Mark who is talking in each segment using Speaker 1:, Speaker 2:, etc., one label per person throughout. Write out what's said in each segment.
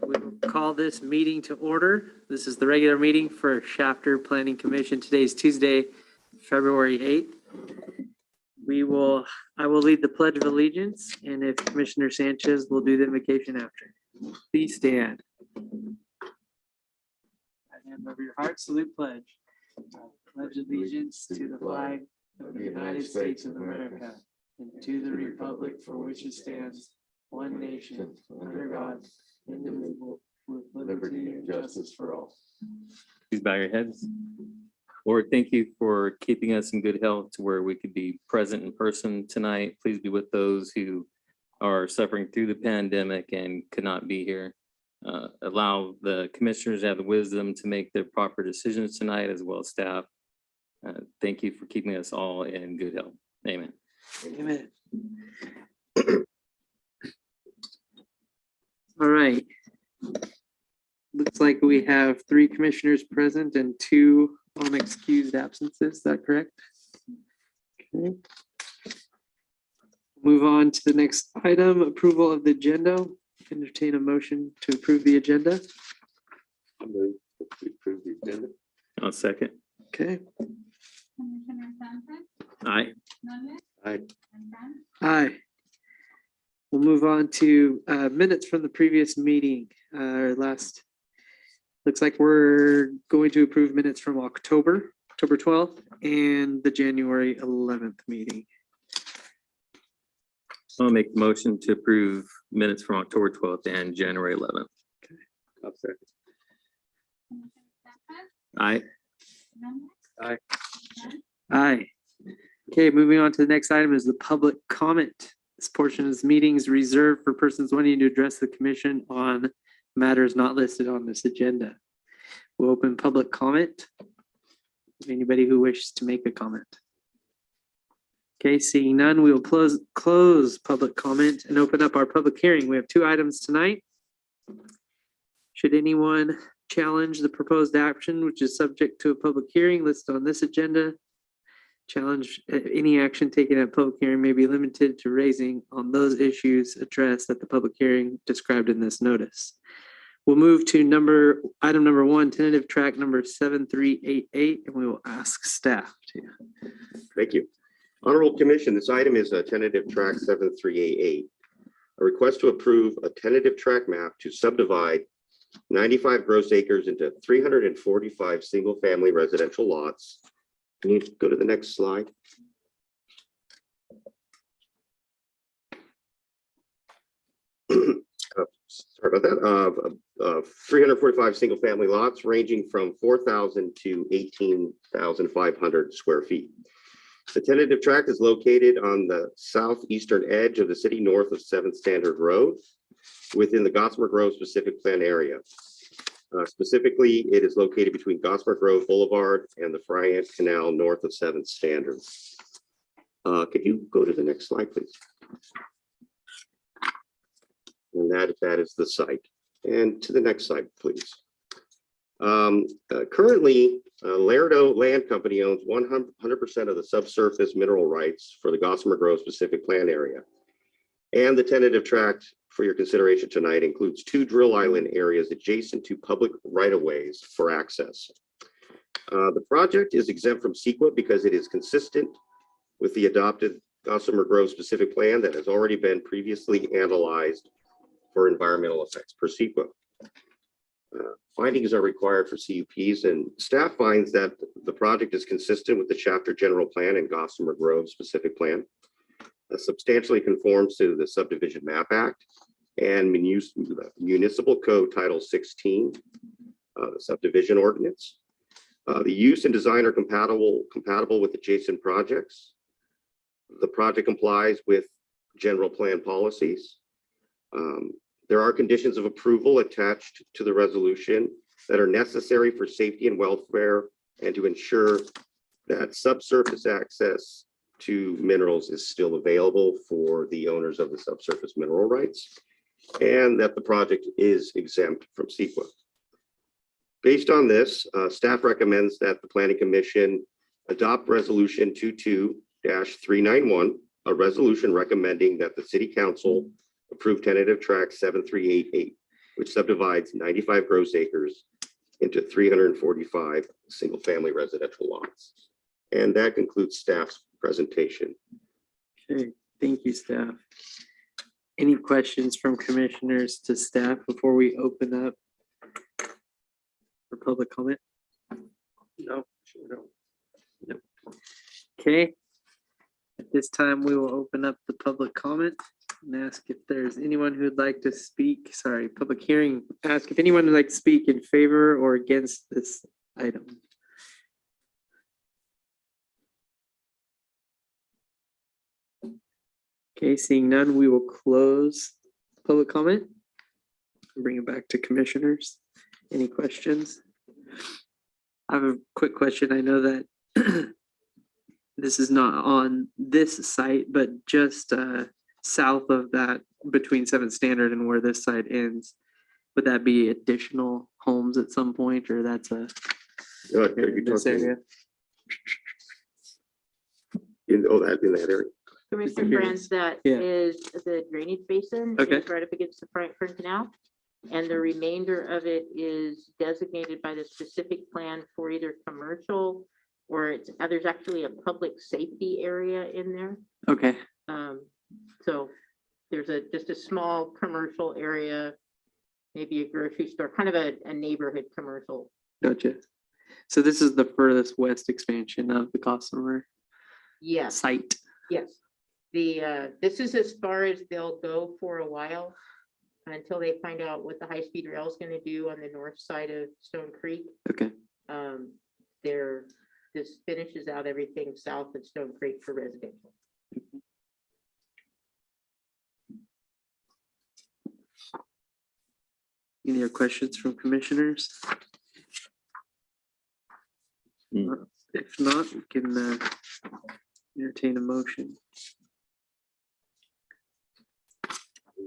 Speaker 1: We will call this meeting to order. This is the regular meeting for Chapter Planning Commission. Today is Tuesday, February 8th. I will lead the Pledge of Allegiance, and if Commissioner Sanchez will do the invocation after. Please stand. Right hand over your heart, salute pledge. Pledge allegiance to the flag of the United States of America and to the republic for which it stands, one nation, under God, indivisible, with liberty and justice for all.
Speaker 2: Please bow your heads. Lord, thank you for keeping us in good health to where we could be present in person tonight. Please be with those who are suffering through the pandemic and could not be here. Allow the commissioners to have the wisdom to make their proper decisions tonight, as well as staff. Thank you for keeping us all in good health. Amen.
Speaker 1: Amen. All right. Looks like we have 3 commissioners present and 2 unexcused absences. Is that correct? Okay. Move on to the next item, approval of the agenda. Entertain a motion to approve the agenda.
Speaker 3: I move to approve the agenda.
Speaker 2: I'll second.
Speaker 1: Okay.
Speaker 4: Commissioner Sanchez,
Speaker 2: Aye.
Speaker 4: Nunez,
Speaker 3: Aye.
Speaker 4: and Grant.
Speaker 1: Aye. We'll move on to minutes from the previous meeting. Looks like we're going to approve minutes from October 12th and the January 11th meeting.
Speaker 2: I'll make the motion to approve minutes from October 12th and January 11th.
Speaker 3: I'll second.
Speaker 4: Commissioner Sanchez,
Speaker 2: Aye.
Speaker 4: Nunez,
Speaker 3: Aye.
Speaker 4: Grant.
Speaker 1: Aye. Okay, moving on to the next item is the public comment. This portion of this meeting is reserved for persons wanting to address the commission on matters not listed on this agenda. We'll open public comment. Anybody who wishes to make a comment. Okay, seeing none, we will close public comment and open up our public hearing. We have 2 items tonight. Should anyone challenge the proposed action, which is subject to a public hearing listed on this agenda, challenge any action taken at public hearing may be limited to raising on those issues addressed at the public hearing described in this notice. We'll move to item number 1, tentative track number 7388, and we will ask staff to.
Speaker 3: Thank you. Honorable Commission, this item is a tentative track 7388. A request to approve a tentative track map to subdivide 95 gross acres into 345 single-family residential lots. Can you go to the next slide? Sorry about that. 345 single-family lots ranging from 4,000 to 18,500 square feet. The tentative tract is located on the southeastern edge of the city, north of 7th Standard Road, within the Gossamer Grove specific plan area. Specifically, it is located between Gossamer Grove Boulevard and the Fryant Canal, north of 7th Standard. Could you go to the next slide, please? And that is the site. And to the next slide, please. Currently, Laredo Land Company owns 100% of the subsurface mineral rights for the Gossamer Grove specific plan area. And the tentative tract for your consideration tonight includes 2 drill island areas adjacent to public right-of-ways for access. The project is exempt from CEQA because it is consistent with the adopted Gossamer Grove specific plan that has already been previously analyzed for environmental effects per CEQA. Findings are required for CUPs, and staff finds that the project is consistent with the chapter general plan and Gossamer Grove specific plan, substantially conforms to the Subdivision Map Act and Municipal Code Title 16, the Subdivision Ordinance. The use and design are compatible with adjacent projects. The project complies with general plan policies. There are conditions of approval attached to the resolution that are necessary for safety and welfare and to ensure that subsurface access to minerals is still available for the owners of the subsurface mineral rights, and that the project is exempt from CEQA. Based on this, staff recommends that the Planning Commission adopt Resolution 22-391, a resolution recommending that the City Council approve tentative track 7388 which subdivides 95 gross acres into 345 single-family residential lots. And that concludes staff's presentation.
Speaker 1: Okay, thank you, staff. Any questions from commissioners to staff before we open up for public comment? No, sure don't. Nope. Okay. At this time, we will open up the public comment and ask if there's anyone who'd like to speak. Sorry, public hearing. Ask if anyone would like to speak in favor or against this item. Okay, seeing none, we will close public comment. Bring it back to commissioners. Any questions? I have a quick question. I know that this is not on this site, but just south of that, between 7th Standard and where this site ends, would that be additional homes at some point, or that's a in this area?
Speaker 3: In that area.
Speaker 5: Commissioner
Speaker 1: curious.
Speaker 5: Friends, that
Speaker 1: Yeah.
Speaker 5: is the drainage basin.
Speaker 1: Okay.
Speaker 5: It's right up against the Frankfurt Canal. And the remainder of it is designated by the specific plan for either commercial or there's actually a public safety area in there.
Speaker 1: Okay,
Speaker 5: So there's just a small commercial area, maybe a grocery store, kind of a neighborhood commercial.
Speaker 1: gotcha. So this is the furthest west expansion of the Gossamer
Speaker 5: Yes,
Speaker 1: site.
Speaker 5: yes. This is as far as they'll go for a while until they find out what the high-speed rail is gonna do on the north side of Stone Creek.
Speaker 1: Okay,
Speaker 5: This finishes out everything south of Stone Creek for residential.
Speaker 1: any other questions from commissioners? If not, we can entertain a motion.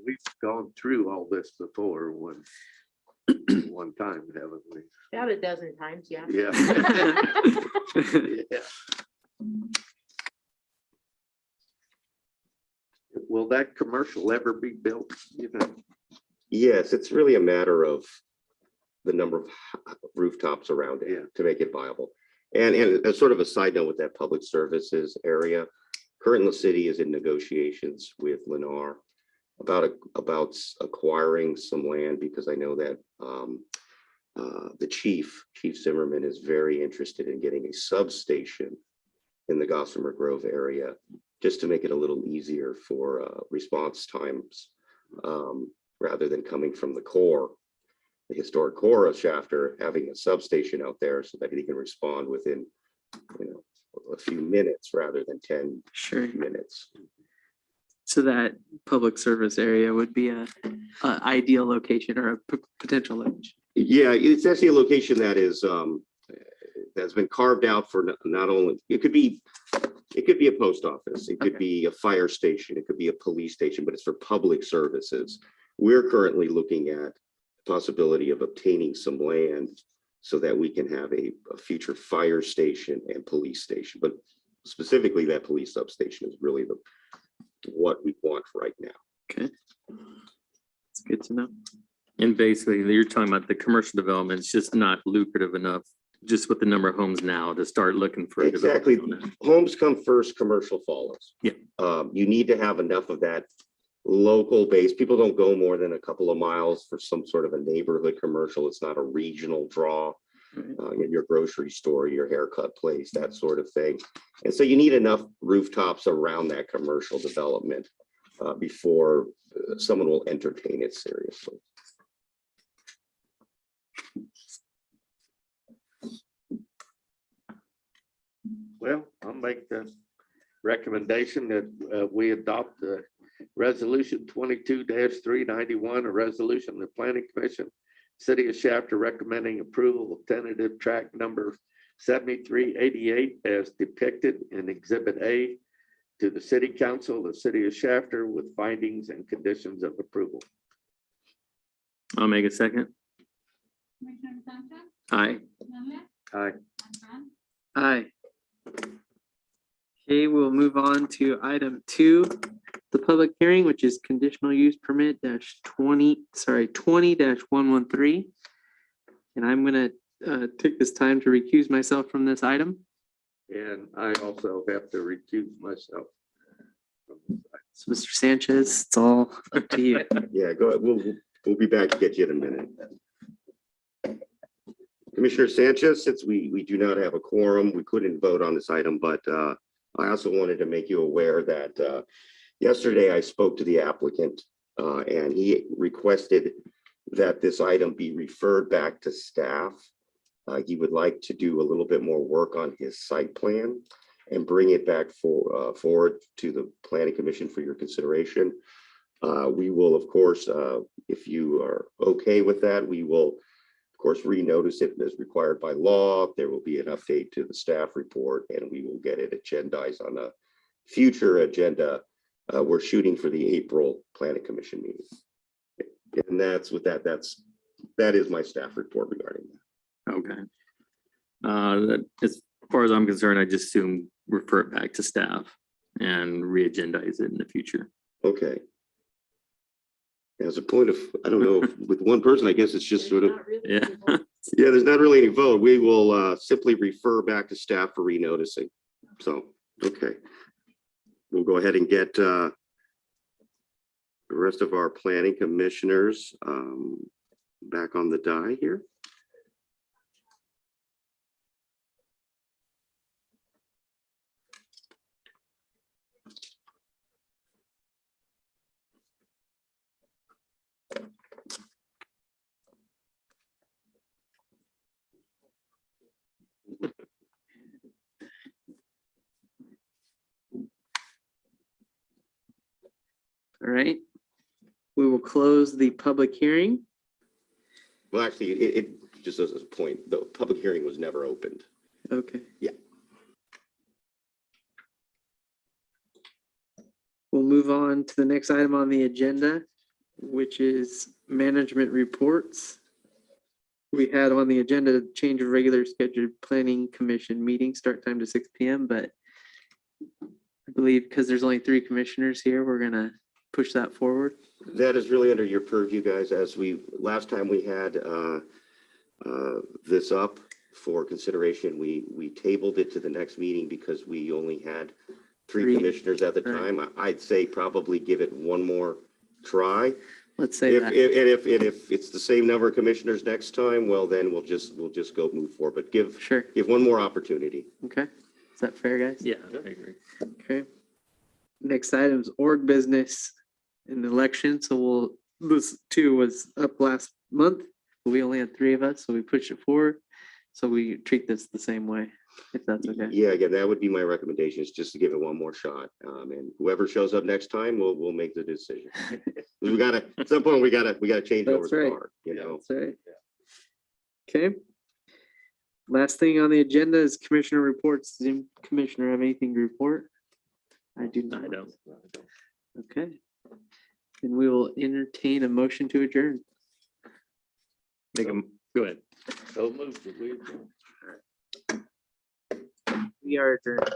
Speaker 6: We've gone through all this before one time, haven't we?
Speaker 5: About a dozen times, yeah.
Speaker 6: Yeah. Yeah. Will that commercial ever be built? You know,
Speaker 3: Yes, it's really a matter of the number of rooftops around it
Speaker 6: Yeah.
Speaker 3: to make it viable. And as sort of a side note with that public services area, currently the city is in negotiations with Lennar about acquiring some land, because I know that the Chief Zimmerman, is very interested in getting a substation in the Gossamer Grove area, just to make it a little easier for response times, rather than coming from the historic core of Shafter, having a substation out there so that he can respond within, a few minutes rather than 10
Speaker 1: Sure.
Speaker 3: minutes.
Speaker 1: So that public service area would be a ideal location or a potential location.
Speaker 3: Yeah, it's actually a location that is that's been carved out for not only, it could be a post office, it could be a fire station, it could be a police station, but it's for public services. We're currently looking at the possibility of obtaining some land so that we can have a future fire station and police station, but specifically that police substation is really what we want right now.
Speaker 1: Okay. It's good to know.
Speaker 2: And basically, you're talking about the commercial development, it's just not lucrative enough, just with the number of homes now, to start looking for.
Speaker 3: Exactly.
Speaker 2: development on that.
Speaker 3: Homes come first, commercial follows.
Speaker 2: Yeah.
Speaker 3: You need to have enough of that local base. People don't go more than a couple of miles for some sort of a neighborhood commercial. It's not a regional draw.
Speaker 1: Right.
Speaker 3: Your grocery store, your haircut place, that sort of thing. And so you need enough rooftops around that commercial development before someone will entertain it seriously.
Speaker 6: well, I'll make the recommendation that we adopt the resolution 22-391, a resolution of the Planning Commission, City of Shafter, recommending approval of tentative tract number 7388 as depicted in Exhibit A to the City Council of the City of Shafter with findings and conditions of approval.
Speaker 2: I'll make a second.
Speaker 4: Commissioner Sanchez,
Speaker 2: Aye.
Speaker 4: Conley,
Speaker 6: Aye.
Speaker 4: Advan,
Speaker 1: Aye. Okay, we'll move on to item 2, the public hearing, which is conditional use permit -20, 20-113. And I'm gonna take this time to recuse myself from this item.
Speaker 6: And I also have to recuse myself.
Speaker 1: So Mr. Sanchez, it's all up to you.
Speaker 3: Yeah, go ahead. We'll be back to get you in a minute. Commissioner Sanchez, since we do not have a quorum, we couldn't vote on this item, but I also wanted to make you aware that yesterday I spoke to the applicant and he requested that this item be referred back to staff. He would like to do a little bit more work on his site plan and bring it back forward to the Planning Commission for your consideration. We will, of course, if you are okay with that, we will, of course, renotice it as required by law. There will be an update to the staff report and we will get it agendized on a future agenda. We're shooting for the April Planning Commission meeting. And that's with that, that is my staff report regarding that.
Speaker 2: Okay. As far as I'm concerned, I just assume refer it back to staff and re-agendize it in the future.
Speaker 3: Okay. As a point of, I don't know, with one person, I guess it's just sort of,
Speaker 2: Yeah.
Speaker 3: yeah, there's not really any vote. We will simply refer back to staff for renoticing. So, okay. We'll go ahead and get the rest of our planning commissioners back on the die here.
Speaker 1: All right. We will close the public hearing.
Speaker 3: Well, actually, it just as a point, the public hearing was never opened.
Speaker 1: Okay.
Speaker 3: Yeah.
Speaker 1: We'll move on to the next item on the agenda, which is management reports. We had on the agenda change of regular scheduled planning commission meeting start time to 6 p.m. But I believe because there's only 3 commissioners here, we're gonna push that forward.
Speaker 3: That is really under your purview, guys. As last time we had this up for consideration, we tabled it to the next meeting because we only had 3
Speaker 1: Three.
Speaker 3: commissioners at the
Speaker 1: Right.
Speaker 3: time. I'd say probably give it one more try.
Speaker 1: Let's say that.
Speaker 3: If it's the same number of commissioners next time, well, then we'll just go move forward, but give
Speaker 1: Sure.
Speaker 3: one more opportunity.
Speaker 1: Okay. Is that fair, guys?
Speaker 2: Yeah, I agree.
Speaker 1: Okay. Next item is org business in the election. So this too was up last month. But we only had 3 of us, so we pushed it forward. So we treat this the same way, if that's okay.
Speaker 3: Yeah, again, that would be my recommendation, is just to give it one more shot. And whoever shows up next time, we'll make the decision. We gotta, at some point, we gotta change over
Speaker 1: That's
Speaker 3: the
Speaker 1: right.
Speaker 3: card, you know?
Speaker 1: That's right. Okay. Last thing on the agenda is commissioner reports. Does any commissioner have anything to report? I do not.
Speaker 2: I don't.
Speaker 1: Okay. And we will entertain a motion to adjourn.
Speaker 2: Make them, go ahead.
Speaker 6: So moved. We adjourn.
Speaker 1: We are adjourned.